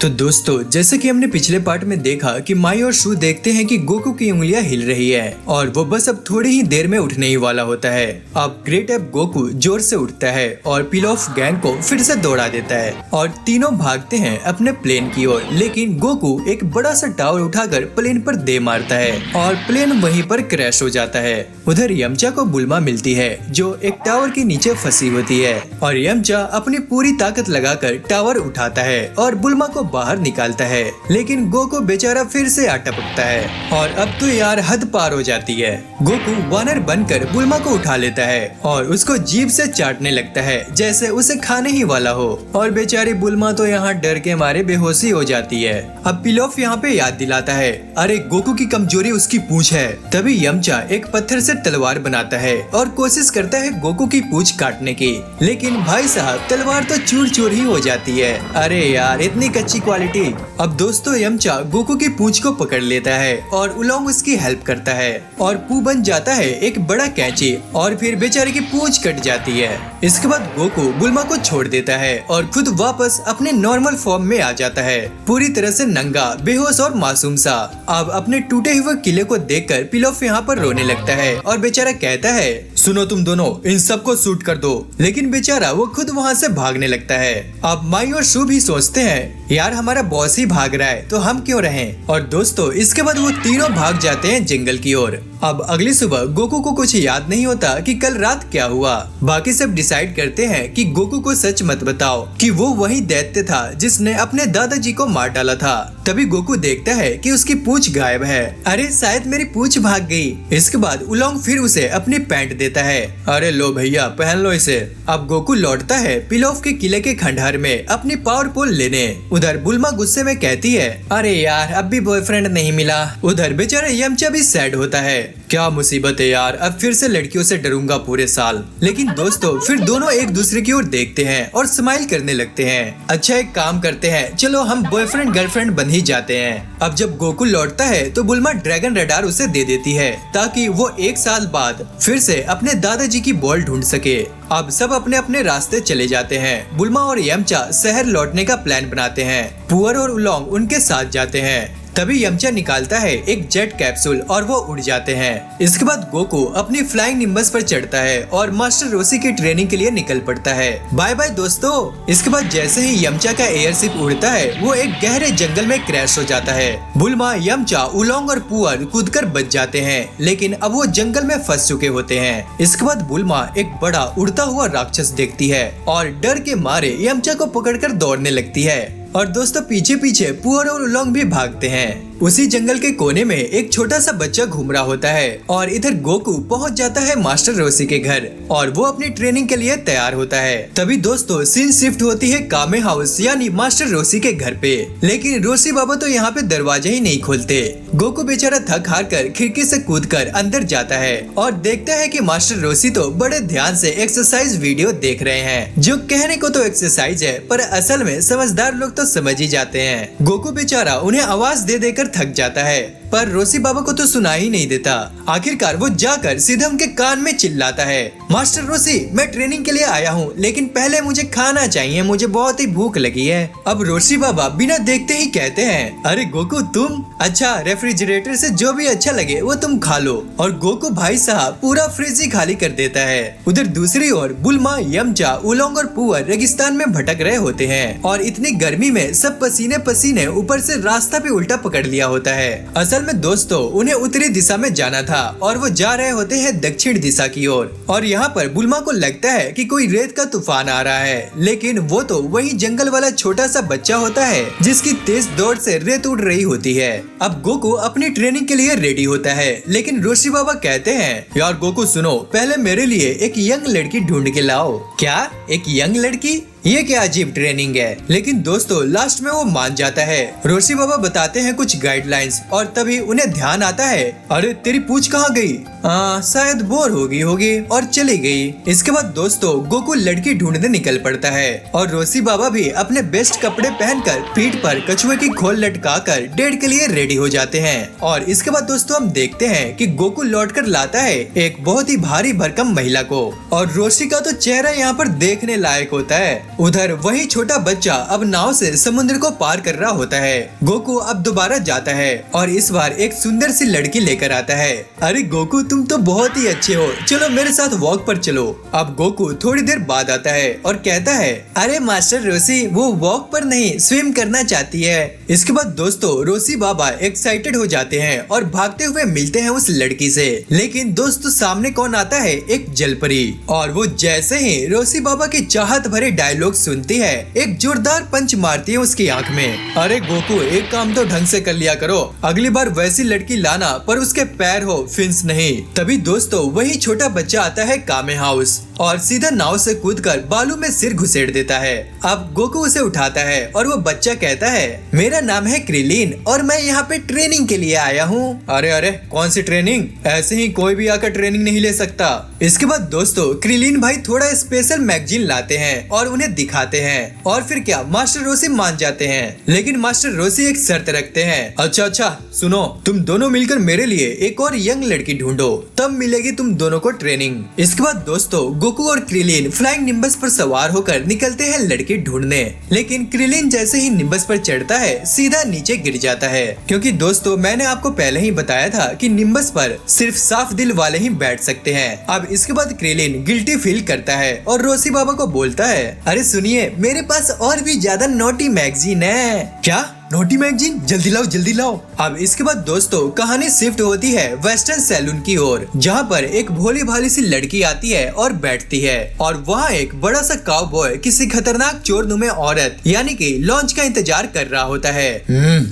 तो दोस्तों, जैसे कि हमने पिछले पार्ट में देखा कि माई और शू देखते हैं कि गोकू की उंगलियां हिल रही है और वो बस अब थोड़ी ही देर में उठने ही वाला होता है। अब ग्रेट एप गोकू जोर से उठता है और पिल ऑफ गैंग को फिर से दौड़ा देता है और तीनों भागते हैं अपने प्लेन की ओर। लेकिन गोकू एक बड़ा सा टावर उठाकर प्लेन पर दे मारता है और प्लेन वहीं पर क्रैश हो जाता है। उधर यमचा को बुल्मा मिलती है जो एक टावर के नीचे फंसी होती है और यमचा अपनी पूरी ताकत लगाकर टावर उठाता है और बुल्मा को बाहर निकालता है। लेकिन गोकू बेचारा फिर से आ टपकता है और अब तो यार हद पार हो जाती है। गोकू वानर बनकर बुल्मा को उठा लेता है और उसको जीभ से चाटने लगता है जैसे उसे खाने ही वाला हो और बेचारी बुल्मा तो यहाँ डर के मारे बेहोशी हो जाती है। अब पिलॉफ यहाँ पे याद दिलाता है, अरे गोकू की कमजोरी उसकी पूंछ है। तभी यमचा एक पत्थर से तलवार बनाता है और कोशिश करता है गोकू की पूंछ काटने की, लेकिन भाई साहब तलवार तो चूर चूर ही हो जाती है। अरे यार इतनी कच्ची क्वालिटी। अब दोस्तों यमचा गोकू की पूंछ को पकड़ लेता है और उलोंग उसकी हेल्प करता है और पू बन जाता है एक बड़ा कैंची और फिर बेचारे की पूंछ कट जाती है। इसके बाद गोकू बुल्मा को छोड़ देता है और खुद वापस अपने नॉर्मल फॉर्म में आ जाता है, पूरी तरह से नंगा, बेहोश और मासूम सा। अब अपने टूटे हुए किले को देखकर पिलॉफ यहाँ पर रोने लगता है और बेचारा कहता है, सुनो तुम दोनों इन सबको शूट कर दो। लेकिन बेचारा वो खुद वहाँ से भागने लगता है। अब माई और शू भी सोचते हैं, यार हमारा बॉस ही भाग रहा है तो हम क्यों रहें। और दोस्तों इसके बाद वो तीनों भाग जाते हैं जंगल की ओर। अब अगली सुबह गोकू को कुछ याद नहीं होता कि कल रात क्या हुआ। बाकी सब डिसाइड करते हैं कि गोकू को सच मत बताओ कि वो वही दैत्य था जिसने अपने दादाजी को मार डाला था। तभी गोकू देखता है कि उसकी पूंछ गायब है। अरे शायद मेरी पूंछ भाग गई। इसके बाद उलोंग फिर उसे अपनी पैंट देता है, अरे लो भैया पहन लो इसे। अब गोकू लौटता है पिलॉफ के किले के खंडहर में अपनी पावर पोल लेने। उधर बुल्मा गुस्से में कहती है, अरे यार अब भी बॉयफ्रेंड नहीं मिला। उधर बेचारा यमचा भी सैड होता है, क्या मुसीबत है यार, अब फिर से लड़कियों से डरूंगा पूरे साल। लेकिन दोस्तों फिर दोनों एक दूसरे की ओर देखते हैं और स्माइल करने लगते हैं। अच्छा एक काम करते हैं, चलो हम बॉयफ्रेंड गर्लफ्रेंड बन ही जाते हैं। अब जब गोकू लौटता है तो बुल्मा ड्रैगन रडार उसे दे देती है ताकि वो एक साल बाद फिर से अपने दादाजी की बॉल ढूंढ सके। अब सब अपने अपने रास्ते चले जाते हैं। बुल्मा और यमचा शहर लौटने का प्लान बनाते हैं। पुअर और उलोंग उनके साथ जाते हैं। तभी यमचा निकालता है एक जेट कैप्सूल और वो उड़ जाते हैं। इसके बाद गोकू अपनी फ्लाइंग निम्बस पर चढ़ता है और मास्टर रोसी की ट्रेनिंग के लिए निकल पड़ता है। बाय बाय दोस्तों। इसके बाद जैसे ही यमचा का एयरशिप उड़ता है वो एक गहरे जंगल में क्रैश हो जाता है। बुल्मा, यमचा, उलोंग और पुअर कूदकर बच जाते हैं, लेकिन अब वो जंगल में फंस चुके होते हैं। इसके बाद बुल्मा एक बड़ा उड़ता हुआ राक्षस देखती है और डर के मारे यमचा को पकड़कर दौड़ने लगती है। और दोस्तों पीछे पीछे पुअर और उलोंग भी भागते हैं। उसी जंगल के कोने में एक छोटा सा बच्चा घूम रहा होता है और इधर गोकू पहुंच जाता है मास्टर रोसी के घर और वो अपनी ट्रेनिंग के लिए तैयार होता है। तभी दोस्तों सीन शिफ्ट होती है कामे हाउस यानी मास्टर रोसी के घर पे। लेकिन रोसी बाबा तो यहाँ पे दरवाजा ही नहीं खोलते। गोकू बेचारा थक हार कर खिड़की से कूदकर अंदर जाता है और देखता है कि मास्टर रोसी तो बड़े ध्यान से एक्सरसाइज वीडियो देख रहे हैं, जो कहने को तो एक्सरसाइज है पर असल में समझदार लोग तो समझ ही जाते हैं। गोकू बेचारा उन्हें आवाज दे देकर थक जाता है पर रोसी बाबा को तो सुना ही नहीं देता। आखिरकार वो जाकर सीधे उनके कान में चिल्लाता है, मास्टर रोसी मैं ट्रेनिंग के लिए आया हूँ लेकिन पहले मुझे खाना चाहिए, मुझे बहुत ही भूख लगी है। अब रोसी बाबा बिना देखते ही कहते हैं, अरे गोकू तुम, अच्छा रेफ्रिजरेटर से जो भी अच्छा लगे वो तुम खा लो। और गोकू भाई साहब पूरा फ्रिज ही खाली कर देता है। उधर दूसरी ओर बुल्मा, यमचा, उलोंग और पुअर रेगिस्तान में भटक रहे होते हैं और इतनी गर्मी में सब पसीने पसीने, ऊपर से रास्ता भी उल्टा पकड़ लिया होता है। असल में दोस्तों उन्हें उत्तरी दिशा में जाना था और वो जा रहे होते हैं दक्षिण दिशा की ओर। और यहाँ पर बुल्मा को लगता है कि कोई रेत का तूफान आ रहा है, लेकिन वो तो वही जंगल वाला छोटा सा बच्चा होता है जिसकी तेज दौड़ से रेत उड़ रही होती है। अब गोकू अपनी ट्रेनिंग के लिए रेडी होता है, लेकिन रोशी बाबा कहते हैं, यार गोकू सुनो, पहले मेरे लिए एक यंग लड़की ढूंढ के लाओ। क्या एक यंग लड़की? ये क्या अजीब ट्रेनिंग है। लेकिन दोस्तों लास्ट में वो मान जाता है। रोशी बाबा बताते हैं कुछ गाइडलाइंस और तभी उन्हें ध्यान आता है, अरे तेरी पूंछ कहाँ गई। शायद बोर होगी और चली गई। इसके बाद दोस्तों गोकू लड़की ढूंढने निकल पड़ता है और रोशी बाबा भी अपने बेस्ट कपड़े पहनकर पीठ पर कछुए की खोल लटकाकर डेट के लिए रेडी हो जाते हैं। और इसके बाद दोस्तों हम देखते हैं कि गोकू लौटकर लाता है एक बहुत ही भारी भरकम महिला को, और रोशी का तो चेहरा यहाँ पर देखने लायक होता है। उधर वही छोटा बच्चा अब नाव से समुद्र को पार कर रहा होता है। गोकू अब दोबारा जाता है और इस बार एक सुंदर सी लड़की लेकर आता है। अरे गोकू तुम तो बहुत ही अच्छे हो, चलो मेरे साथ वॉक पर चलो। अब गोकू थोड़ी देर बाद आता है और कहता है अरे मास्टर रोशी वो वॉक पर नहीं स्विम करना चाहती है। इसके बाद दोस्तों रोशी बाबा एक्साइटेड हो जाते हैं और भागते हुए मिलते हैं उस लड़की से। लेकिन दोस्तों सामने कौन आता है, एक जलपरी, और वो जैसे ही रोशी बाबा की चाहत भरे डायलॉग सुनती है एक जोरदार पंच मारती है उसकी आंख में। अरे गोकू एक काम तो ढंग से कर लिया करो, अगली बार वैसी लड़की लाना पर उसके पैर हो फिंस नहीं। तभी दोस्तों वही छोटा बच्चा आता है कामे हाउस और सीधा नाव से कूदकर बालू में सिर घुसेड़ देता है। अब गोकू उसे उठाता है और वो बच्चा कहता है मेरा नाम है क्रिलीन और मैं यहाँ पे ट्रेनिंग के लिए आया हूँ। अरे अरे कौन सी ट्रेनिंग, ऐसे ही कोई भी आकर ट्रेनिंग नहीं ले सकता। इसके बाद दोस्तों क्रिलीन भाई थोड़ा स्पेशल मैगजीन लाते हैं और उन्हें दिखाते हैं और फिर क्या मास्टर रोशी मान जाते हैं। लेकिन मास्टर रोशी एक शर्त रखते हैं, अच्छा सुनो, तुम दोनों मिलकर मेरे लिए एक और यंग लड़की ढूंढो, तब मिलेगी तुम दोनों को ट्रेनिंग। इसके बाद दोस्तों गोकू और क्रिलीन फ्लाइंग निम्बस पर सवार होकर निकलते हैं लड़की ढूंढने। लेकिन क्रिलीन जैसे ही निम्बस पर चढ़ता है सीधा नीचे गिर जाता है, क्योंकि दोस्तों मैंने आपको पहले ही बताया था कि निम्बस पर सिर्फ साफ दिल वाले ही बैठ सकते हैं। अब इसके बाद क्रिलीन गिल्टी फील करता है और रोशी बाबा को बोलता है अरे सुनिए मेरे पास और भी ज्यादा नोटी मैगजीन है। क्या नोटी मैगजीन, जल्दी लाओ। अब इसके बाद दोस्तों कहानी शिफ्ट होती है वेस्टर्न सैलून की ओर, जहाँ पर एक भोली भाली सी लड़की आती है और बैठती है और वहाँ एक बड़ा सा काउबॉय किसी खतरनाक चोर नुमे औरत यानी कि लॉन्च का इंतजार कर रहा होता है।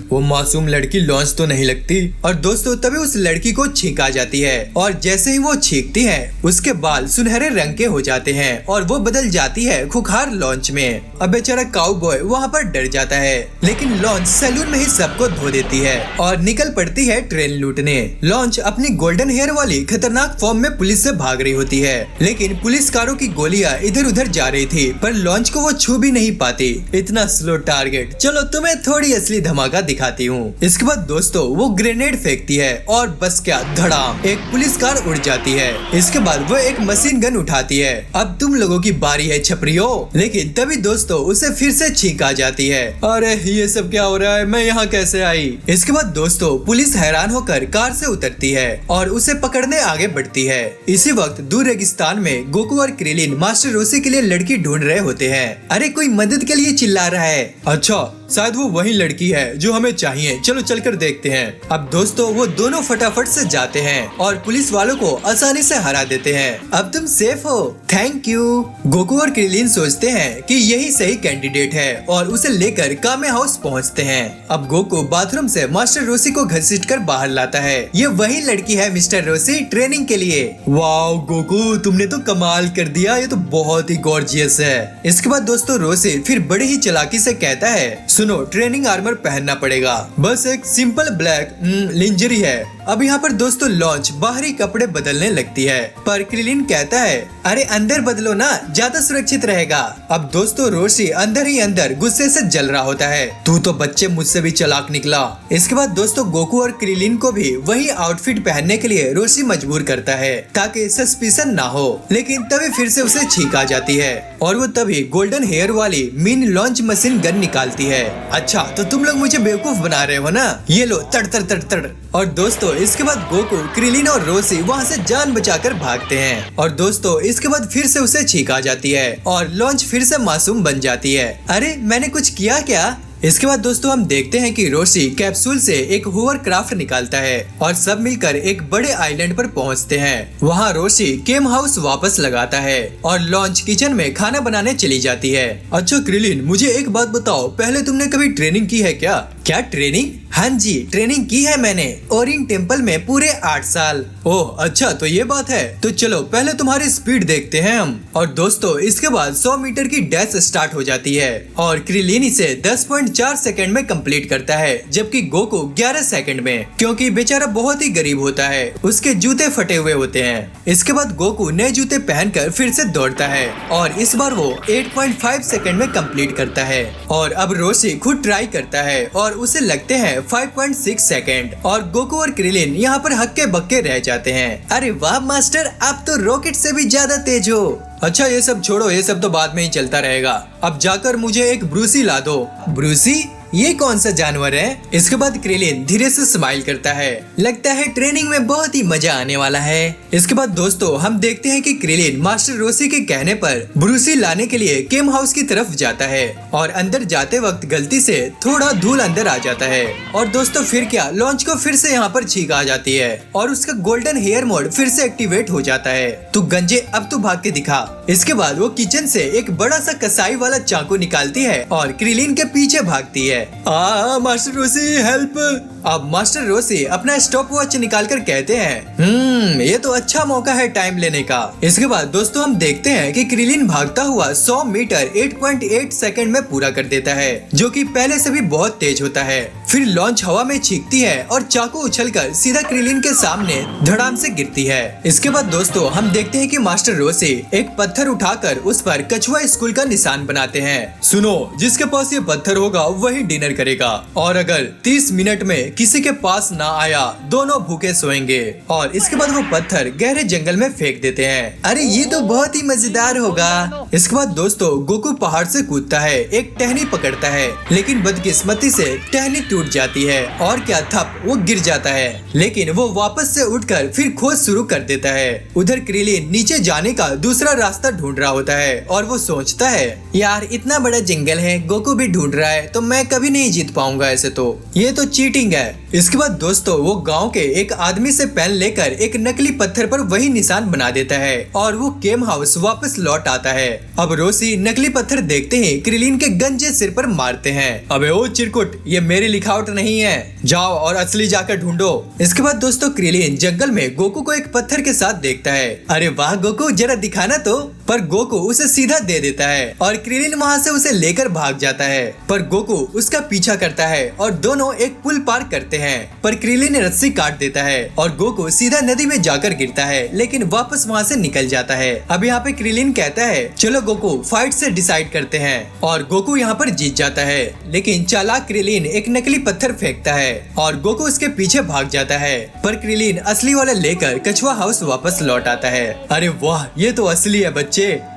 वो मासूम लड़की लॉन्च तो नहीं लगती। और दोस्तों तभी उस लड़की को छींक आ जाती है और जैसे ही वो छींकती है उसके बाल सुनहरे रंग के हो जाते हैं और वो बदल जाती है खुखार लॉन्च में। अब बेचारा काउबॉय वहाँ पर डर जाता है, लेकिन लॉन्च सैलून में ही सबको धो देती है और निकल पड़ती है ट्रेन लूटने। लॉन्च अपनी गोल्डन हेयर वाली खतरनाक फॉर्म में पुलिस से भाग रही होती है, लेकिन पुलिस कारों की गोलियां इधर उधर जा रही थी पर लॉन्च को वो छू भी नहीं पाती। इतना स्लो टारगेट, चलो तुम्हें थोड़ी असली धमाका दिखाती हूँ। इसके बाद दोस्तों वो ग्रेनेड फेंकती है और बस क्या धड़ाम, एक पुलिस कार उड़ जाती है। इसके बाद वो एक मशीन गन उठाती है, अब तुम लोगों की बारी है छपरियो। लेकिन तभी दोस्तों उसे फिर से छींक आ जाती है। अरे ये सब क्या हो रहा है, मैं यहाँ कैसे आई। इसके बाद दोस्तों पुलिस हैरान होकर कार से उतरती है और उसे पकड़ने आगे बढ़ती है। इसी वक्त दूर रेगिस्तान में गोकू और क्रिलीन मास्टर रोशी के लिए लड़की ढूंढ रहे होते हैं। अरे कोई मदद के लिए चिल्ला रहा है। अच्छा शायद वो वही लड़की है जो हमें चाहिए, चलो चलकर देखते हैं। अब दोस्तों वो दोनों फटाफट से जाते हैं और पुलिस वालों को आसानी से हरा देते हैं। अब तुम सेफ हो, थैंक यू। गोकू और क्रिलीन सोचते हैं कि यही सही कैंडिडेट है और उसे लेकर कामे हाउस पहुंचते हैं। अब गोकू बाथरूम से मास्टर रोशी को घसीटकर बाहर लाता है। ये वही लड़की है मिस्टर रोशी ट्रेनिंग के लिए। वाओ गोकू तुमने तो कमाल कर दिया, ये तो बहुत ही गॉर्जियस है। इसके बाद दोस्तों रोशी फिर बड़ी ही चालाकी से कहता है सुनो ट्रेनिंग आर्मर पहनना पड़ेगा, बस एक सिंपल ब्लैक लिंजरी है। अब यहाँ पर दोस्तों लॉन्च बाहरी कपड़े बदलने लगती है पर क्रिलीन कहता है अरे अंदर बदलो ना, ज्यादा सुरक्षित रहेगा। अब दोस्तों रोशी अंदर ही अंदर गुस्से से जल रहा होता है, तू तो बच्चे मुझसे भी चालाक निकला। इसके बाद दोस्तों गोकू और क्रिलीन को भी वही आउटफिट पहनने के लिए रोशी मजबूर करता है ताकि सस्पिशन ना हो। लेकिन तभी फिर से उसे छींक आ जाती है और वो तभी गोल्डन हेयर वाली मीन लॉन्च मशीन गन निकालती है। अच्छा तो तुम लोग मुझे बेवकूफ बना रहे हो ना, ये लो तड़ तड़ तड़ तड़। और दोस्तों इसके बाद गोकू क्रिलीन और रोशी वहाँ से जान बचाकर भागते हैं और दोस्तों इसके बाद फिर से उसे छींक आ जाती है और लॉन्च फिर से मासूम बन जाती है। अरे मैंने कुछ किया क्या। इसके बाद दोस्तों हम देखते हैं कि रोशी कैप्सूल से एक होवर क्राफ्ट निकालता है और सब मिलकर एक बड़े आइलैंड पर पहुंचते हैं। वहां रोशी केम हाउस वापस लगाता है और लॉन्च किचन में खाना बनाने चली जाती है। अच्छा क्रिलीन मुझे एक बात बताओ, पहले तुमने कभी ट्रेनिंग की है क्या? क्या ट्रेनिंग? हाँ जी, ट्रेनिंग की है मैंने ओरिन टेम्पल में पूरे 8 साल। ओह अच्छा, तो ये बात है। तो चलो पहले तुम्हारी स्पीड देखते हैं हम। और दोस्तों इसके बाद 100 मीटर की डैश स्टार्ट हो जाती है और क्रिलीन इसे 10.4 सेकंड में कंप्लीट करता है, जबकि गोकू 11 सेकंड में, क्योंकि बेचारा बहुत ही गरीब होता है, उसके जूते फटे हुए होते हैं। इसके बाद गोकू नए जूते पहनकर फिर से दौड़ता है और इस बार वो 8.5 सेकंड में कंप्लीट करता है। और अब रोशी खुद ट्राई करता है और उसे लगते हैं 5.6 सेकंड और गोकू और क्रिलीन यहाँ पर हक्के बक्के रह जाते हैं। अरे वाह मास्टर, आप तो रॉकेट से भी ज्यादा तेज हो। अच्छा ये सब छोड़ो, ये सब तो बाद में ही चलता रहेगा। अब जाकर मुझे एक ब्रूसी ला दो। ब्रूसी? ये कौन सा जानवर है? इसके बाद क्रिलीन धीरे से स्माइल करता है। लगता है ट्रेनिंग में बहुत ही मजा आने वाला है। इसके बाद दोस्तों हम देखते हैं कि क्रिलीन मास्टर रोशी के कहने पर ब्रूसी लाने के लिए केम हाउस की तरफ जाता है और अंदर जाते वक्त गलती से थोड़ा धूल अंदर आ जाता है। और दोस्तों फिर क्या, लॉन्च को फिर से यहाँ पर छींक आ जाती है और उसका गोल्डन हेयर मोड फिर से एक्टिवेट हो जाता है। तू गंजे अब तू भाग के दिखा। इसके बाद वो किचन से एक बड़ा सा कसाई वाला चाकू निकालती है और क्रिलीन के पीछे भागती है। मास्टर रोशी हेल्प। अब मास्टर रोशी अपना स्टॉप वॉच निकालकर कहते हैं ये तो अच्छा मौका है टाइम लेने का। इसके बाद दोस्तों हम देखते हैं कि क्रिलीन भागता हुआ 100 मीटर 8.8 सेकंड में पूरा कर देता है, जो कि पहले से भी बहुत तेज होता है। फिर लॉन्च हवा में छींकती है और चाकू उछलकर सीधा क्रिलीन के सामने धड़ाम से गिरती है। इसके बाद दोस्तों हम देखते हैं कि मास्टर रोशी एक पत्थर उठाकर उस पर कछुआ स्कूल का निशान बनाते हैं। सुनो, जिसके पास ये पत्थर होगा वही डिनर करेगा और अगर 30 मिनट में किसी के पास ना आया दोनों भूखे सोएंगे। और इसके बाद वो पत्थर गहरे जंगल में फेंक देते हैं। अरे ये तो बहुत ही मजेदार होगा। इसके बाद दोस्तों गोकू पहाड़ से कूदता है, एक टहनी पकड़ता है, लेकिन बदकिस्मती से टहनी टूट जाती है और क्या थप वो गिर जाता है। लेकिन वो वापस से उठकर फिर खोज शुरू कर देता है। उधर क्रिलीन नीचे जाने का दूसरा रास्ता ढूंढ रहा होता है और वो सोचता है यार इतना बड़ा जंगल है, गोकू भी ढूंढ रहा है तो मैं कभी नहीं जीत पाऊंगा, ऐसे तो ये तो चीटिंग है। इसके बाद दोस्तों वो गांव के एक आदमी से पेन लेकर एक नकली पत्थर पर वही निशान बना देता है और वो केम हाउस वापस लौट आता है। अब रोशी नकली पत्थर देखते ही क्रिलीन के गंजे सिर पर मारते हैं। अबे ओ चिरकुट, ये मेरी लिखावट नहीं है, जाओ और असली जाकर ढूंढो। इसके बाद दोस्तों क्रिलीन जंगल में गोकू को एक पत्थर के साथ देखता है। अरे वाह गोकू, जरा दिखाना तो। पर गोकू उसे सीधा दे देता है और क्रिलीन वहाँ से उसे लेकर भाग जाता है। पर गोकू उसका पीछा करता है और दोनों एक पुल पार करते हैं। पर क्रिलीन रस्सी काट देता है और गोकू सीधा नदी में जाकर गिरता है, लेकिन वापस वहाँ से निकल जाता है। अब यहाँ पे क्रिलीन कहता है चलो गोकू फाइट से डिसाइड करते हैं और गोकू यहाँ पर जीत जाता है। लेकिन चालाक क्रिलीन एक नकली पत्थर फेंकता है और गोकू उसके पीछे भाग जाता है। पर क्रिलीन असली वाला लेकर कछुआ हाउस वापस लौट आता है। अरे वाह, ये तो असली है बच्चे।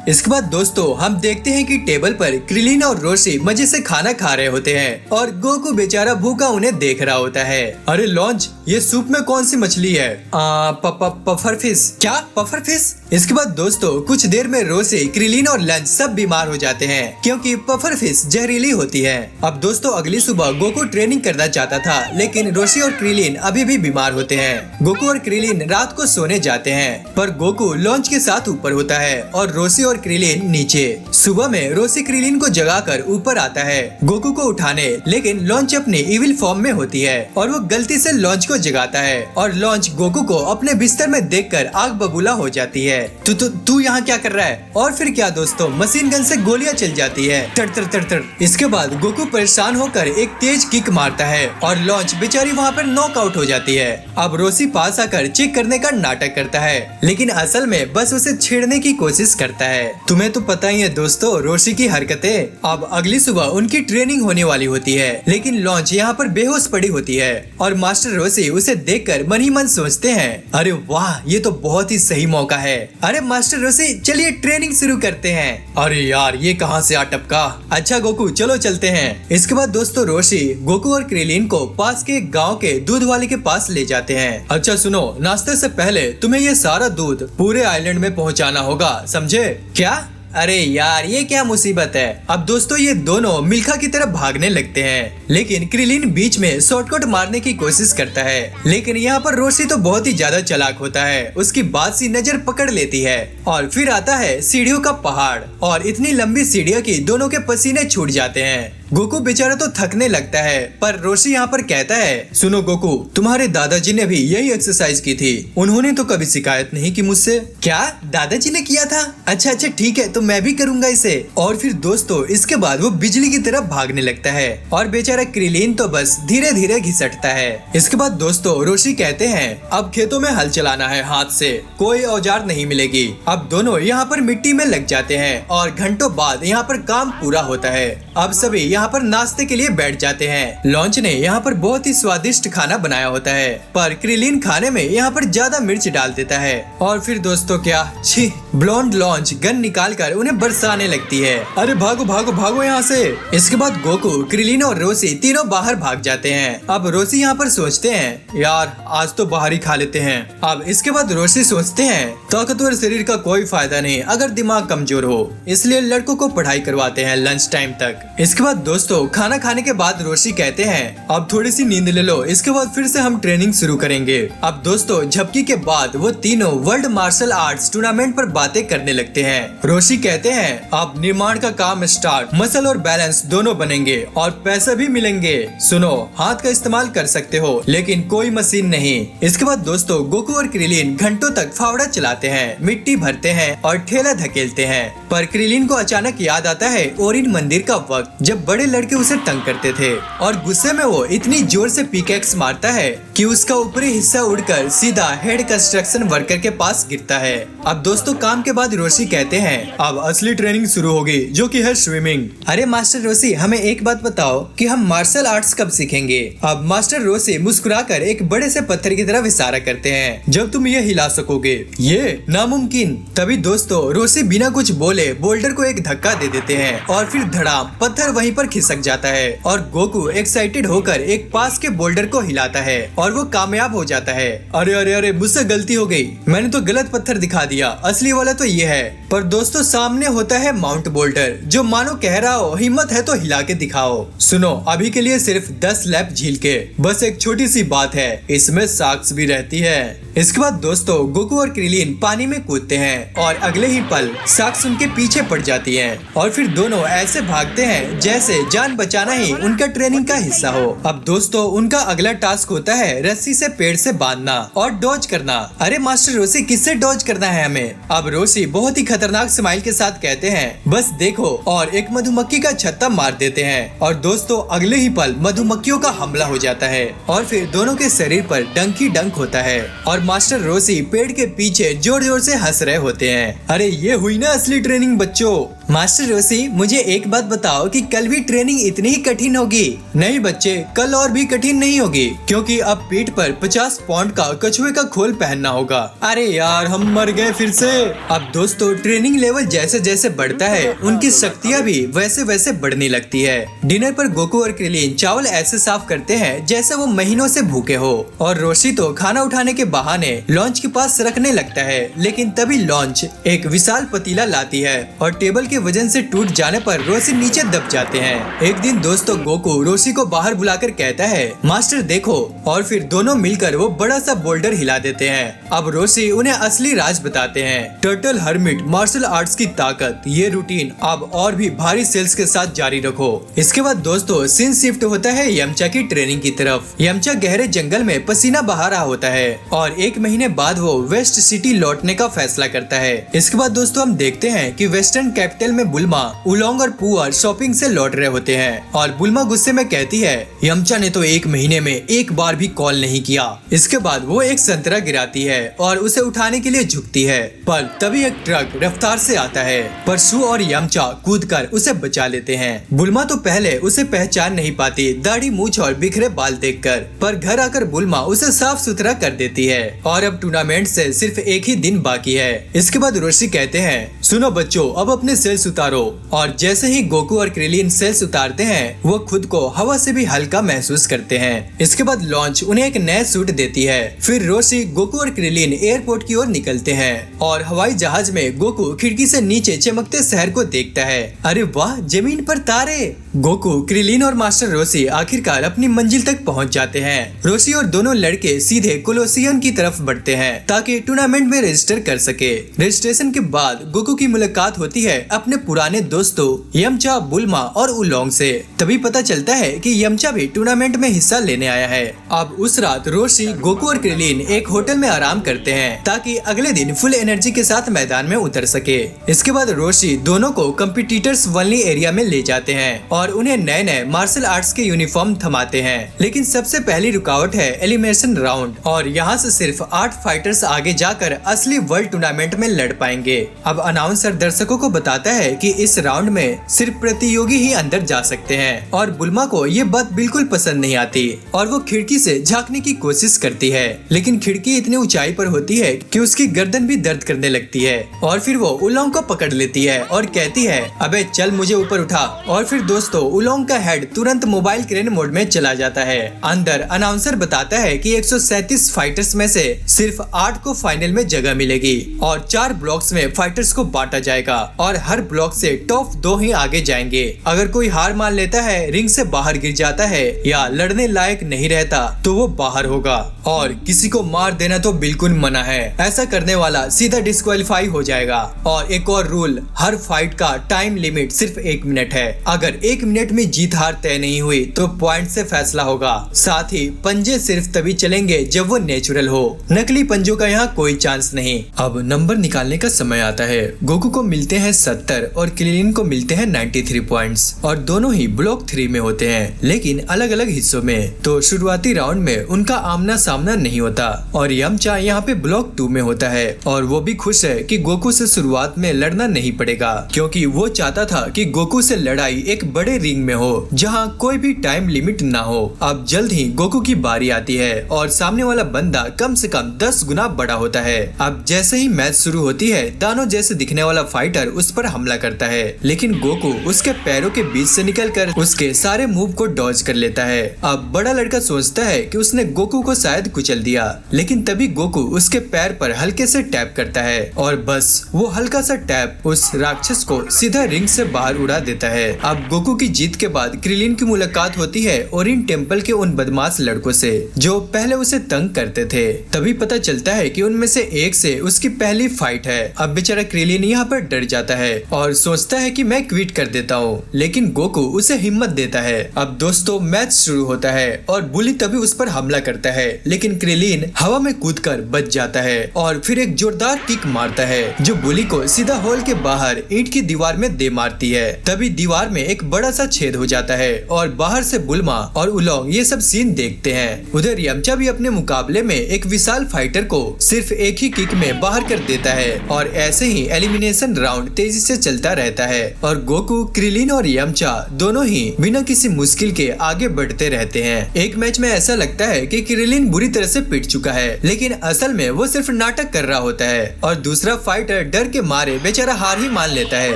इसके बाद दोस्तों हम देखते हैं कि टेबल पर क्रिलीन और रोशी मजे से खाना खा रहे होते हैं और गोकू बेचारा भूखा उन्हें देख रहा होता है। अरे लॉन्च, ये सूप में कौन सी मछली है? Puffer fish. क्या पफर फिश? इसके बाद दोस्तों कुछ देर में रोशी, क्रिलीन और लंच सब बीमार हो जाते हैं क्योंकि पफर फिश जहरीली होती है। अब दोस्तों अगली सुबह गोकू ट्रेनिंग करना चाहता था, लेकिन रोशी और क्रिलीन अभी भी बीमार होते हैं। गोकू और क्रिलीन रात को सोने जाते हैं, पर गोकू लॉन्च के साथ ऊपर होता है और रोशी और क्रिलीन नीचे। सुबह में रोशी क्रिलीन को जगाकर ऊपर आता है गोकू को उठाने, लेकिन लॉन्च अपनी इविल फॉर्म में होती है और वो गलती से लॉन्च को जगाता है और लॉन्च गोकू को अपने बिस्तर में देखकर आग बबूला हो जाती है। तू यहाँ क्या कर रहा है? और फिर क्या दोस्तों, मशीन गन से गोलियां चल जाती है, तड़ तड़ तड़ तड़। इसके बाद गोकू परेशान होकर एक तेज किक मारता है और लॉन्च बेचारी वहाँ पर नॉकआउट हो जाती है। अब रोशी पास आकर चेक करने का नाटक करता है, लेकिन असल में बस उसे छेड़ने की कोशिश करता है। तुम्हें तो पता ही है दोस्तों रोशी की हरकतें। अब अगली सुबह उनकी ट्रेनिंग होने वाली होती है, लेकिन लॉन्च यहाँ पर बेहोश पड़ी होती है और मास्टर रोशी उसे देखकर मन ही मन सोचते हैं अरे वाह, ये तो बहुत ही सही मौका है। अरे मास्टर रोशी, चलिए ट्रेनिंग शुरू करते हैं। अरे यार, ये कहाँ से आ टपका। अच्छा गोकू, चलो चलते हैं। इसके बाद दोस्तों रोशी गोकू और क्रिलीन को पास के गांव के दूध वाले के पास ले जाते हैं। अच्छा सुनो, नाश्ते से पहले तुम्हें ये सारा दूध पूरे आइलैंड में पहुँचाना होगा, समझे? क्या? अरे यार, ये क्या मुसीबत है। अब दोस्तों ये दोनों मिल्खा की तरफ भागने लगते हैं, लेकिन क्रिलीन बीच में शॉर्टकट मारने की कोशिश करता है। लेकिन यहाँ पर रोशी तो बहुत ही ज्यादा चालाक होता है, उसकी बात सी नजर पकड़ लेती है। और फिर आता है सीढ़ियों का पहाड़ और इतनी लंबी सीढ़ियाँ की दोनों के पसीने छूट जाते हैं। गोकू बेचारा तो थकने लगता है, पर रोशी यहाँ पर कहता है, सुनो गोकू, तुम्हारे दादाजी ने भी यही एक्सरसाइज की थी, उन्होंने तो कभी शिकायत नहीं की मुझसे। क्या दादाजी ने किया था? अच्छा अच्छा ठीक है, तो मैं भी करूंगा इसे। और फिर दोस्तों इसके बाद वो बिजली की तरफ भागने लगता है और बेचारा क्रिलीन तो बस धीरे धीरे घिसटता है। इसके बाद दोस्तों रोशी कहते हैं, अब खेतों में हल चलाना है हाथ से, कोई औजार नहीं मिलेगी। अब दोनों यहाँ पर मिट्टी में लग जाते हैं और घंटों बाद यहाँ पर काम पूरा होता है। अब सभी यहाँ पर नाश्ते के लिए बैठ जाते हैं। लॉन्च ने यहाँ पर बहुत ही स्वादिष्ट खाना बनाया होता है, पर क्रिलीन खाने में यहाँ पर ज्यादा मिर्च डाल देता है। और फिर दोस्तों क्या, छी, ब्लॉन्ड लॉन्च गन निकाल कर उन्हें बरसाने लगती है। अरे भागो भागो भागो यहाँ से। इसके बाद गोकू, क्रिलीन और रोशी तीनों बाहर भाग जाते हैं। अब रोशी यहाँ पर सोचते हैं, यार आज तो बाहर ही खा लेते हैं। अब इसके बाद रोशी सोचते हैं, ताकतवर शरीर का कोई फायदा नहीं अगर दिमाग कमजोर हो, इसलिए लड़कों को पढ़ाई करवाते हैं लंच टाइम तक। इसके बाद दोस्तों खाना खाने के बाद रोशी कहते हैं, अब थोड़ी सी नींद ले लो, इसके बाद फिर से हम ट्रेनिंग शुरू करेंगे। अब दोस्तों झपकी के बाद वो तीनों वर्ल्ड मार्शल आर्ट्स टूर्नामेंट पर बातें करने लगते हैं। रोशी कहते हैं, अब निर्माण का काम स्टार्ट, मसल और बैलेंस दोनों बनेंगे और पैसे भी मिलेंगे। सुनो, हाथ का इस्तेमाल कर सकते हो लेकिन कोई मशीन नहीं। इसके बाद दोस्तों गोकू और क्रिलीन घंटों तक फावड़ा चलाते हैं, मिट्टी भरते हैं और ठेला धकेलते हैं। पर क्रिलीन को अचानक याद आता है ओरिन मंदिर का वक्त, जब बड़े लड़के उसे तंग करते थे और गुस्से में वो इतनी जोर से पिकैक्स मारता है कि उसका ऊपरी हिस्सा उड़कर सीधा हेड कंस्ट्रक्शन वर्कर के पास गिरता है। अब दोस्तों काम के बाद रोशी कहते हैं, अब असली ट्रेनिंग शुरू होगी जो कि है स्विमिंग। अरे मास्टर रोशी, हमें एक बात बताओ कि हम मार्शल आर्ट्स कब सीखेंगे? अब मास्टर रोशी मुस्कुराकर एक बड़े से पत्थर की तरफ इशारा करते हैं, जब तुम ये हिला सकोगे। ये नामुमकिन। तभी दोस्तों रोशी बिना कुछ बोले बोल्डर को एक धक्का दे देते हैं और फिर धड़ाम, पत्थर वहीं पर खिसक जाता है और गोकू एक्साइटेड होकर एक पास के बोल्डर को हिलाता है और वो कामयाब हो जाता है। अरे अरे अरे, मुझसे गलती हो गई, मैंने तो गलत पत्थर दिखा दिया, असली वाला तो ये है। पर दोस्तों सामने होता है माउंट बोल्डर, जो मानो कह रहा हो, हिम्मत है तो हिला के दिखाओ। सुनो, अभी के लिए सिर्फ 10 लैप झील के, बस एक छोटी सी बात है, इसमें साक्स भी रहती है। इसके बाद दोस्तों गोकू और क्रिलीन पानी में कूदते हैं और अगले ही पल साक्स उनके पीछे पड़ जाती है और फिर दोनों ऐसे भागते हैं जैसे जान बचाना ही उनका ट्रेनिंग का हिस्सा हो। अब दोस्तों उनका अगला टास्क होता है रस्सी से पेड़ से बांधना और डॉज करना। अरे मास्टर रोशी, किससे डॉज करना है हमें? अब रोशी बहुत ही खतरनाक स्माइल के साथ कहते हैं, बस देखो, और एक मधुमक्खी का छत्ता मार देते हैं और दोस्तों अगले ही पल मधुमक्खियों का हमला हो जाता है और फिर दोनों के शरीर पर डंकी डंक होता है और मास्टर रोशी पेड़ के पीछे जोर जोर से हंस रहे होते हैं। अरे ये हुई ना असली ट्रेनिंग बच्चों। मास्टर रोशी, मुझे एक बात बताओ कि कल भी ट्रेनिंग इतनी ही कठिन होगी? नहीं बच्चे, कल और भी कठिन नहीं होगी, क्योंकि अब पीठ पर 50 पाउंड का कछुए का खोल पहनना होगा। अरे यार, हम मर गए फिर से। अब दोस्तों ट्रेनिंग लेवल जैसे जैसे बढ़ता है, उनकी शक्तियाँ भी वैसे वैसे बढ़ने लगती है। डिनर पर गोकू और क्रिलीन चावल ऐसे साफ करते हैं जैसे वो महीनों से भूखे हो और रोशी तो खाना उठाने के बहाने लॉन्च के पास रखने लगता है। लेकिन तभी लॉन्च एक विशाल पतीला लाती है और टेबल के वजन से टूट जाने पर रोशी नीचे दब जाते हैं। एक दिन दोस्तों गोकू रोशी को बाहर बुलाकर कहता है, मास्टर देखो, और फिर दोनों मिलकर वो बड़ा सा बोल्डर हिला देते हैं। अब रोशी उन्हें असली राज बताते हैं, टर्टल हर्मिट मार्शल आर्ट्स की ताकत। ये रूटीन अब और भी भारी सेल्स के साथ जारी रखो। इसके बाद दोस्तों सीन शिफ्ट होता है यमचा की ट्रेनिंग की तरफ। यमचा गहरे जंगल में पसीना बहा रहा होता है और एक महीने बाद वो वेस्ट सिटी लौटने का फैसला करता है। इसके बाद दोस्तों हम देखते हैं कि वेस्टर्न कैपिटल में बुल्मा, उलोंग और पुअर शॉपिंग से लौट रहे होते हैं और बुल्मा गुस्से में कहती है, यमचा ने तो एक महीने में एक बार भी कॉल नहीं किया। इसके बाद वो एक संतरा गिराती है और उसे उठाने के लिए झुकती है, पर तभी एक ट्रक रफ्तार से आता है, पर शू और यमचा कूदकर उसे बचा लेते हैं। बुल्मा तो पहले उसे पहचान नहीं पाती दाढ़ी, मूंछ और बिखरे बाल देखकर, पर घर आकर बुल्मा उसे साफ सुथरा कर देती है और अब टूर्नामेंट से सिर्फ एक ही दिन बाकी है। इसके बाद रोशी कहते हैं, सुनो बच्चों, अब अपने सेल्स उतारो। और जैसे ही गोकू और क्रिलीन सेल्स उतारते हैं, वो खुद को हवा से भी हल्का महसूस करते हैं। इसके बाद लॉन्च उन्हें एक नया सूट देती है। फिर रोशी, गोकू और क्रिलीन एयरपोर्ट की ओर निकलते हैं और हवाई जहाज में गोकू खिड़की से नीचे चमकते शहर को देखता है। अरे वाह, जमीन पर तारे। गोकू, क्रिलिन और मास्टर रोशी आखिरकार अपनी मंजिल तक पहुंच जाते हैं। रोशी और दोनों लड़के सीधे कोलोसियम की तरफ बढ़ते हैं ताकि टूर्नामेंट में रजिस्टर कर सके। रजिस्ट्रेशन के बाद गोकू की मुलाकात होती है अपने पुराने दोस्तों यमचा, बुल्मा और उलोंग से। तभी पता चलता है कि यमचा भी टूर्नामेंट में हिस्सा लेने आया है। अब उस रात रोशी, गोकू और क्रिलिन एक होटल में आराम करते हैं ताकि अगले दिन फुल एनर्जी के साथ मैदान में उतर सके। इसके बाद रोशी दोनों को कम्पिटिटर्स ओनली एरिया में ले जाते हैं और उन्हें नए नए मार्शल आर्ट्स के यूनिफॉर्म थमाते हैं। लेकिन सबसे पहली रुकावट है एलिमिनेशन राउंड और यहाँ से सिर्फ 8 फाइटर्स आगे जाकर असली वर्ल्ड टूर्नामेंट में लड़ पाएंगे। अब अनाउंसर दर्शकों को बताता है कि इस राउंड में सिर्फ प्रतियोगी ही अंदर जा सकते हैं और बुल्मा को ये बात बिल्कुल पसंद नहीं आती और वो खिड़की से झांकने की कोशिश करती है। लेकिन खिड़की इतनी ऊंचाई पर होती है कि उसकी गर्दन भी दर्द करने लगती है और फिर वो उलोंग को पकड़ लेती है और कहती है, अबे चल मुझे ऊपर उठा। और फिर दोस्तों उलोंग का हेड तुरंत मोबाइल क्रेन मोड में चला जाता है। अंदर अनाउंसर बताता है कि 137 फाइटर्स में से सिर्फ 8 को फाइनल में जगह मिलेगी और 4 ब्लॉक्स में फाइटर्स को बांटा जाएगा और हर ब्लॉक से टॉप 2 ही आगे जाएंगे। अगर कोई हार मान लेता है, रिंग से बाहर गिर जाता है या लड़ने लायक नहीं रहता तो वो बाहर होगा और किसी को मार देना तो बिल्कुल मना है। ऐसा करने वाला सीधा डिस्क्वालीफाई हो जाएगा। और एक और रूल, हर फाइट का टाइम लिमिट सिर्फ 1 मिनट है। अगर 1 मिनट में जीत हार तय नहीं हुई तो पॉइंट से फैसला होगा। साथ ही पंजे सिर्फ तभी चलेंगे जब वो नेचुरल हो, नकली पंजों का यहाँ कोई चांस नहीं। अब नंबर निकालने का समय आता है। गोकू को मिलते हैं 70 और क्रिलिन को मिलते हैं 93 पॉइंट्स और दोनों ही ब्लॉक 3 में होते हैं, लेकिन अलग अलग हिस्सों में। तो शुरुआती राउंड में उनका आमना सामना नहीं होता और यमचा यहाँ पे ब्लॉक 2 में होता है और वो भी खुश है कि गोकू से शुरुआत में लड़ना नहीं पड़ेगा, क्योंकि वो चाहता था कि गोकू से लड़ाई एक बड़े रिंग में हो जहाँ कोई भी टाइम लिमिट ना हो। अब जल्द ही गोकू की बारी आती है और सामने वाला बंदा कम से कम 10 गुना बड़ा होता है। अब जैसे ही मैच शुरू होती है, दानो जैसे दिखने वाला फाइटर उस पर हमला करता है, लेकिन गोकू उसके पैरों के बीच से निकलकर उसके सारे मूव को डॉज कर लेता है। अब बड़ा लड़का सोचता है कि उसने गोकू को शायद कुचल दिया, लेकिन तभी गोकू उसके पैर पर हल्के से टैप करता है और बस वो हल्का सा टैप उस राक्षस को सीधा रिंग से बाहर उड़ा देता है। अब गोकू की जीत के बाद क्रिलिन की मुलाकात होती है ओरिन टेम्पल के उन बदमाश लड़कों से जो पहले उसे तंग करते थे। तभी पता चलता है कि उनमें से एक से उसकी पहली फाइट है। अब बेचारा क्रिलिन यहाँ पर डर जाता है और सोचता है कि मैं क्विट कर देता हूँ, लेकिन गोकू उसे हिम्मत देता है। अब दोस्तों मैच शुरू होता है और बुली तभी उस पर हमला करता है, लेकिन क्रिलिन हवा में कूदकर बच जाता है और फिर एक जोरदार किक मारता है जो बुली को सीधा हॉल के बाहर ईंट की दीवार में दे मारती है। तभी दीवार में एक बड़ा सा छेद हो जाता है और बाहर से बुल्मा और उलोंग ये सब सीन देखते हैं। उधर यमचा भी अपने मुकाबले में एक विशाल फाइटर को सिर्फ एक ही किक में बाहर कर देता है और ऐसे ही एलिमिनेशन राउंड तेजी से चलता रहता है और गोकू, क्रिलिन और यमचा दोनों ही बिना किसी मुश्किल के आगे बढ़ते रहते हैं। एक मैच में ऐसा लगता है कि क्रिलिन बुरी तरह से पिट चुका है, लेकिन असल में वो सिर्फ नाटक कर रहा होता है और दूसरा फाइटर डर के मारे बेचारा हार ही मान लेता है,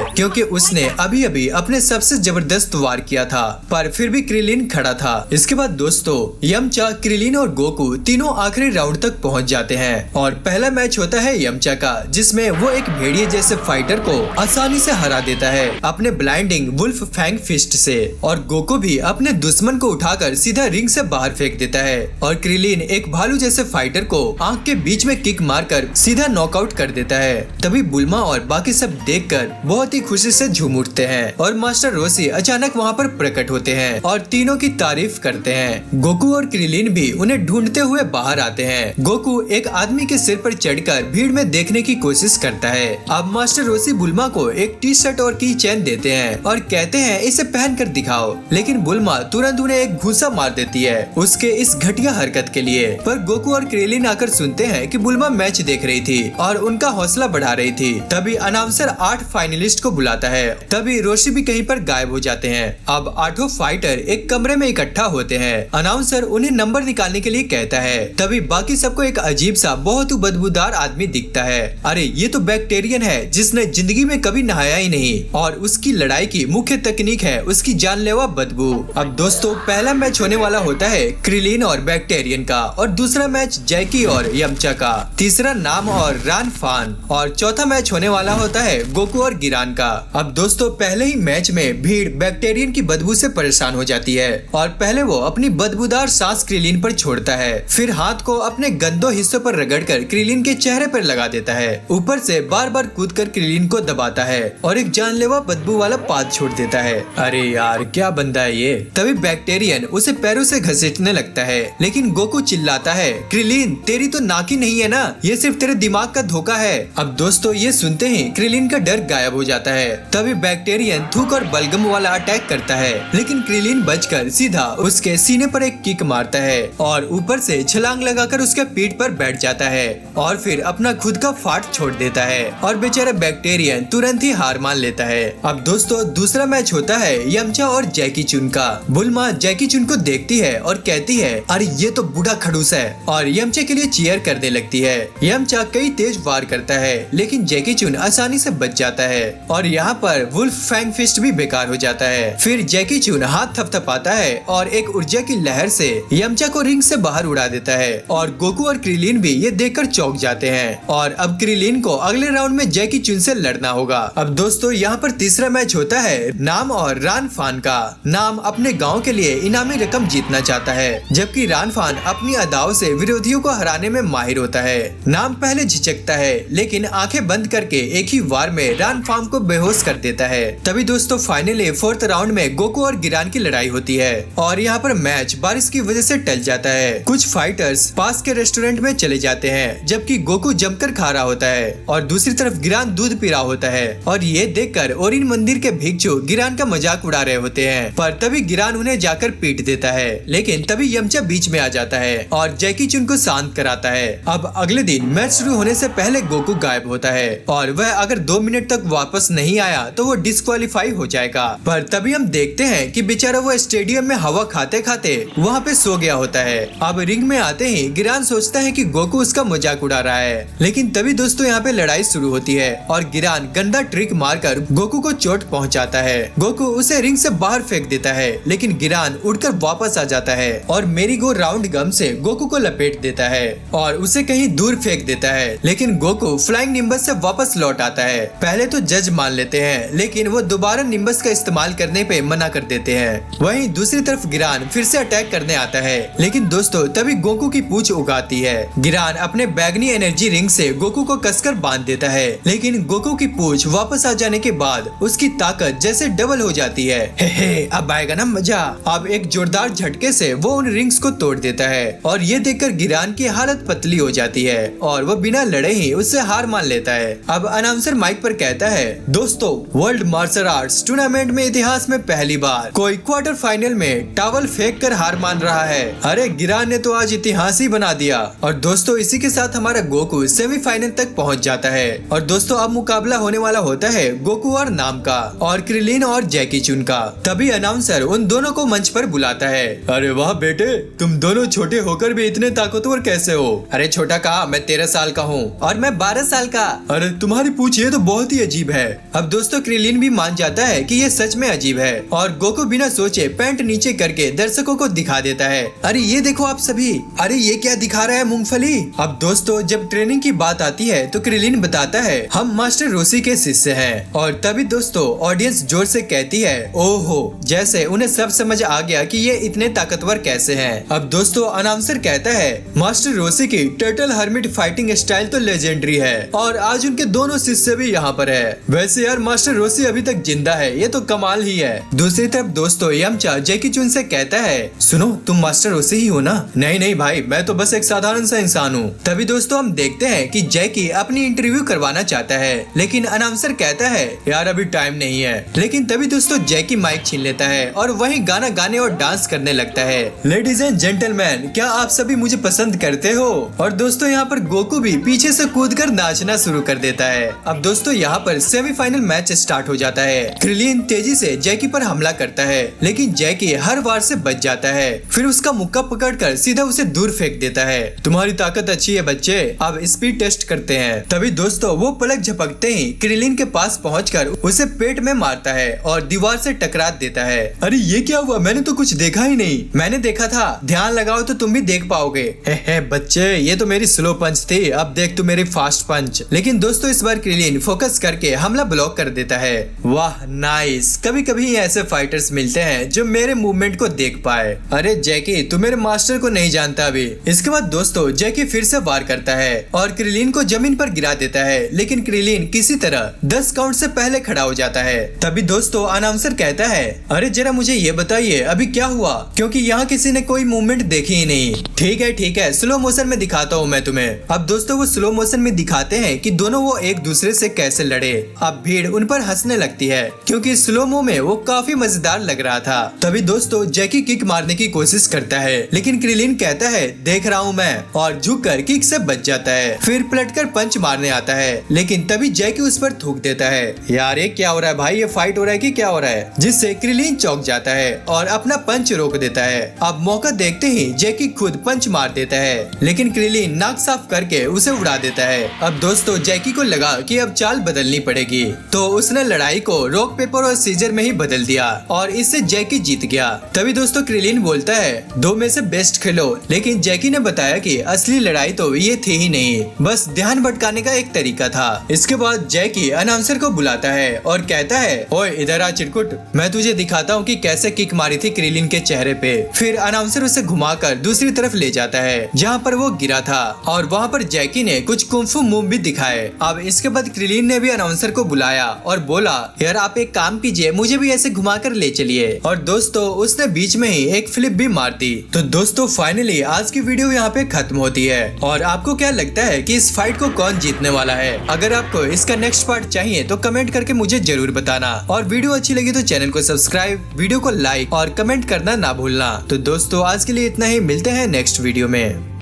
क्योंकि उसने अभी अभी अपने सबसे जबरदस्त वार किया था, पर फिर भी क्रिलिन खड़ा था। इसके बाद दोस्तों यमचा, क्रिलिन और गोकू तीनों आखिरी राउंड तक पहुंच जाते हैं और पहला मैच होता है यमचा का, जिसमें वो एक भेड़िए जैसे फाइटर को आसानी से हरा देता है अपने ब्लाइंडिंग वुल्फ फैंग फिस्ट से और गोकू भी अपने दुश्मन को उठाकर सीधा रिंग से बाहर फेंक देता है और क्रिलिन एक भालू जैसे फाइटर को आंख के बीच में किक मारकर सीधा नॉकआउट कर देता है। तभी बुल्मा और बाकी सब देखकर बहुत ही खुशी से झूम उठते हैं और मास्टर रोशी अचानक वहाँ पर प्रकट होते हैं और तीनों की तारीफ करते हैं। गोकू और क्रिलिन भी उन्हें ढूंढते हुए बाहर आते हैं। गोकू एक आदमी के सिर पर चढ़कर भीड़ में देखने की कोशिश करता है। अब मास्टर रोशी बुल्मा को एक टी शर्ट और की चेन देते हैं और कहते हैं इसे पहन कर दिखाओ, लेकिन बुल्मा तुरंत उन्हें एक घूसा मार देती है उसके इस घटिया हरकत के लिए। पर गोकू और क्रिलिन आकर सुनते हैं कि बुल्मा मैच देख रही थी और उनका हौसला बढ़ा रही थी। तभी अनाउंसर 8 फाइनलिस्ट को बुलाता है। तभी रोशी भी कहीं पर गायब हो जाते हैं। अब 8 फाइटर एक कमरे में इकट्ठा होते हैं। अनाउंसर उन्हें नंबर निकालने के लिए कहता है। तभी बाकी सबको एक अजीब सा बहुत ही बदबूदार आदमी दिखता है। अरे ये तो बैक्टीरियन है जिसने जिंदगी में कभी नहाया ही नहीं और उसकी लड़ाई की मुख्य तकनीक है उसकी जानलेवा बदबू। अब दोस्तों पहला मैच होने वाला होता है क्रिलिन और बैक्टीरियन का और दूसरा मैच जैकी और यमचा का, तीसरा नाम और रान फान और चौथा मैच होने वाला होता है गोकू और गिरान का। अब दोस्तों पहले ही मैच में भीड़ बैक्टीरियन की बदबू से परेशान हो जाती है और पहले वो अपनी बदबूदार सांस क्रिलिन पर छोड़ता है, फिर हाथ को अपने गंदो हिस्सों पर रगड़कर क्रिलिन के चेहरे पर लगा देता है। ऊपर से बार बार कूदकर क्रिलिन को दबाता है और एक जानलेवा बदबू वाला पाद छोड़ देता है। अरे यार क्या बंदा है ये। तभी बैक्टीरियन उसे पैरों से घसीटने लगता है, लेकिन गोकू चिल्लाता है, क्रिलिन तेरी तो नाक ही नहीं है ना, ये सिर्फ तेरे दिमाग का धोखा है। अब दोस्तों ये सुनते ही क्रिलिन का डर गायब हो जाता है। तभी बैक्टीरियन थूक और बलगम वाला अटैक करता है, लेकिन क्रिलिन बचकर सीधा उसके सीने पर एक किक मारता है और ऊपर से छलांग लगाकर उसके पीठ पर बैठ जाता है और फिर अपना खुद का फाट छोड़ देता है और बेचारा बैक्टीरियन तुरंत ही हार मान लेता है। अब दोस्तों दूसरा मैच होता है यमचा और जैकी चुन का। बुल्मा जैकी चुन को देखती है और कहती है, अरे ये तो बूढ़ा खड़ूस है, और यमचा के लिए चीयर करने लगती है। यमचा कई तेज वार करता है, लेकिन जैकी चुन आसानी से बच जाता है और यहाँ पर वुल्फ फैंग फिस्ट भी बेकार हो जाता है। फिर जैकी चुन हाथ थपथपाता है और एक ऊर्जा की लहर से यमचा को रिंग से बाहर उड़ा देता है और गोकू और क्रिलिन भी ये देखकर चौंक जाते हैं और अब क्रिलिन को अगले राउंड में जैकी चुन से लड़ना होगा। अब दोस्तों यहाँ पर तीसरा मैच होता है नाम और रान फान का। नाम अपने गांव के लिए इनामी रकम जीतना चाहता है, जबकि रान फान अपनी अदाओं से विरोधियों को हराने में माहिर होता है। नाम पहले झिझकता है, लेकिन आंखें बंद करके एक ही वार में रान फान को बेहोश कर देता है। तभी दोस्तों फाइनली फोर्थ राउंड में गोकू और गिरान की लड़ाई होती है और यहाँ पर मैच बारिश की वजह से टल जाता है। कुछ फाइटर्स पास के रेस्टोरेंट में चले जाते हैं, जबकि गोकू जमकर खा रहा होता है और दूसरी तरफ गिरान दूध पी रहा होता है और ये देखकर ओरिन मंदिर के भिक्षु गिरान का मजाक उड़ा रहे होते हैं, पर तभी गिरान उन्हें जाकर पीट देता है। लेकिन तभी यमचा बीच में आ जाता है और जैकी चुन को शांत कराता है। अब अगले दिन मैच शुरू होने से पहले गोकू गायब होता है और वह अगर 2 मिनट तक वापस नहीं आया तो वो डिस्क्वालीफाई हो जाएगा। पर तभी हम देखते हैं कि बेचारा वो स्टेडियम में हवा खाते खाते वहाँ पे सो गया होता है। अब रिंग में आते ही गिरान सोचता है कि गोकू उसका मजाक उड़ा रहा है, लेकिन तभी दोस्तों यहाँ पे लड़ाई शुरू होती है और गिरान गंदा ट्रिक मारकर गोकू को चोट पहुंचाता है। गोकू उसे रिंग से बाहर फेंक देता है, लेकिन गिरान उड़कर वापस आ जाता है और मेरीगो राउंड गम से गोकू को लपेट देता है और उसे कहीं दूर फेंक देता है, लेकिन गोकू फ्लाइंग निम्बस से वापस लौट आता है। पहले तो जज मान लेते हैं, लेकिन वो दोबारा निम्बस का इस्तेमाल करने पे मना कर देते हैं। वहीं दूसरी तरफ गिरान फिर से अटैक करने आता है, लेकिन दोस्तों तभी गोकू की पूंछ उगाती है। गिरान अपने बैगनी एनर्जी रिंग से गोकू को कसकर बांध देता है, लेकिन गोकू की पूंछ वापस आ जाने के बाद उसकी ताकत जैसे डबल हो जाती है। हे अब आएगा ना मजा। अब एक जोरदार झटके से वो उन रिंग्स को तोड़ देता है और ये देखकर गिरान की हालत पतली हो जाती है और वो बिना लड़े ही उससे हार मान लेता है। अब अनाउंसर माइक पर कहता है, दोस्तों वर्ल्ड मार्शल आर्ट्स टूर्नामेंट में इतिहास में पहली बार कोई क्वार्टर फाइनल में टावल फेंक कर हार मान रहा है। अरे गिरान ने तो आज इतिहास ही बना दिया। और दोस्तों इसी के साथ हमारा गोकू सेमीफाइनल तक पहुंच जाता है और दोस्तों अब मुकाबला होने वाला होता है गोकू और नाम का और क्रिलिन और जैकी चुन का। तभी अनाउंसर उन दोनों को मंच पर बुलाता है। अरे वाह बेटे, तुम दोनों छोटे होकर भी इतने ताकतवर कैसे हो? अरे छोटा कहा, मैं 13 साल का हूँ और मैं 12 साल का। अरे तुम्हारी पूंछ ये तो बहुत ही अजीब है। अब दोस्तों क्रिलिन भी मान जाता है कि ये सच में अजीब है और गोकू बिना सोचे पैंट नीचे करके दर्शकों को दिखा देता है। अरे ये देखो आप सभी, अरे ये क्या दिखा रहा है मूंगफली। अब दोस्तों जब ट्रेनिंग की बात आती है तो क्रिलिन बताता है, हम मास्टर रोसी के शिष्य हैं। और तभी दोस्तों ऑडियंस जोर से कहती है, ओहो, जैसे उन्हें सब समझ आ गया कि ये इतने ताकतवर कैसे हैं। अब दोस्तों अनाउंसर कहता है, मास्टर रोसी की टर्टल हर्मिट फाइटिंग स्टाइल तो लेजेंडरी है और आज उनके दोनों शिष्य भी यहाँ पर है। वैसे यार मास्टर रोसी अभी तक जिंदा है, ये तो कमाल ही है। दूसरी तरफ दोस्तों यमचा जैकी चुन से कहता है, सुनो तुम मास्टर रोसी ही हो ना? नहीं नहीं भाई, मैं तो बस एक साधारण सा इंसान हूँ। तभी दोस्तों हम देखते हैं कि जैकी अपनी इंटरव्यू करवाना चाहता है, लेकिन अनाउंसर कहता है, यार अभी टाइम नहीं है। लेकिन तभी दोस्तों जैकी माइक छीन लेता है और वहीं गाना गाने और डांस करने लगता है। लेडीज एंड जेंटलमैन, क्या आप सभी मुझे पसंद करते हो? और दोस्तों यहाँ पर गोकू भी पीछे से कूदकर नाचना शुरू कर देता है। अब दोस्तों यहाँ पर सेमीफाइनल मैच स्टार्ट हो जाता है। क्रिलिन तेजी से जैकी पर हमला करता है, लेकिन जैकी हर वार से बच जाता है। फिर उसका मुक्का पकड़कर सीधा उसे दूर फेंक देता है। तुम्हारी ताकत अच्छी है बच्चे, अब स्पीड टेस्ट करते हैं। तभी दोस्तों वो पलक झपकते ही क्रिलिन के पास पहुंचकर उसे पेट में मारता है और दीवार से टकरा देता है। अरे ये क्या हुआ? मैंने तो कुछ देखा ही नहीं। मैंने देखा था, ध्यान लगाओ तो तुम भी देख पाओगे। हे बच्चे, ये तो मेरी स्लो पंच थी, अब देख तू मेरी फास्ट पंच। लेकिन दोस्तों इस बार क्रिलिन फोकस करके हमला ब्लॉक कर देता है। वाह नाइस। कभी कभी कभी ऐसे फाइटर्स मिलते हैं जो मेरे मूवमेंट को देख पाए। अरे जैकी, तू मेरे मास्टर को नहीं जानता अभी। इसके बाद दोस्तों जैकी फिर से वार करता है और क्रिलीन को जमीन पर गिरा देता है, लेकिन क्रिलीन किसी तरह 10 काउंट से पहले खड़ा हो जाता है। तभी दोस्तों अनाउंसर कहता है, अरे जरा मुझे ये बताइए अभी क्या हुआ, क्योंकि यहाँ किसी ने कोई मूवमेंट देखी ही नहीं। ठीक है, स्लो मोशन में दिखाता हूँ मैं तुम्हें। अब दोस्तों वो स्लो मोशन में दिखाते हैं कि दोनों वो एक दूसरे से कैसे लड़े। अब भीड़ उन पर हंसने लगती है क्योंकि स्लो मो में वो काफी मजेदार लग रहा था। तभी दोस्तों जैकी किक मारने की कोशिश करता है, लेकिन क्रिलीन कहता है देख रहा हूँ मैं, और झुककर किक से बच जाता है। फिर पलटकर पंच मारने आता है, लेकिन तभी जैकी उस पर थूक देता है। यार ये क्या हो रहा है भाई, ये फाइट हो रहा है कि क्या हो रहा है, जिससे क्रिलीन चौंक जाता है और अपना पंच रोक देता है। अब मौका देखते ही जैकी खुद पंच मार देता है, लेकिन क्रिलीन नाक साफ करके उसे उड़ा देता है। अब दोस्तों जैकी को लगा कि अब चाल बदलनी पड़ेगी, तो उसने लड़ाई को रॉक पेपर और सीजर में ही बदल दिया और इससे जैकी जीत गया। तभी दोस्तों क्रिलीन बोलता है दो में से बेस्ट खेलो, लेकिन जैकी ने बताया कि असली लड़ाई तो ये थी ही नहीं, बस ध्यान भटकाने का एक तरीका था। इसके बाद जैकी अनाउंसर को बुलाता है और कहता है, ओए इधर आ चिरकुट, मैं तुझे दिखाता हूँ कि कैसे किक मारी थी क्रिलीन के चेहरे पे। फिर अनाउंसर उसे घुमाकर दूसरी तरफ ले जाता है जहाँ पर वो गिरा था, और वहाँ पर जैकी ने कुछ कुंफू मूव भी दिखाए। अब इसके बाद क्रिलीन ने भी अनाउंसर को बुलाया और बोला, यार आप एक काम कीजिए, मुझे भी ऐसे घुमाकर ले चलिए। और दोस्तों उसने बीच में ही एक फ्लिप भी मार दी। तो दोस्तों फाइनली आज की वीडियो यहाँ पे खत्म होती है। और आपको क्या लगता है कि इस फाइट को कौन जीतने वाला है? अगर आपको इसका नेक्स्ट पार्ट चाहिए तो कमेंट करके मुझे जरूर बताना, और वीडियो अच्छी लगी तो चैनल को सब्सक्राइब, वीडियो को लाइक और कमेंट करना ना भूलना। तो दोस्तों आज के लिए इतना ही, मिलते हैं नेक्स्ट वीडियो में।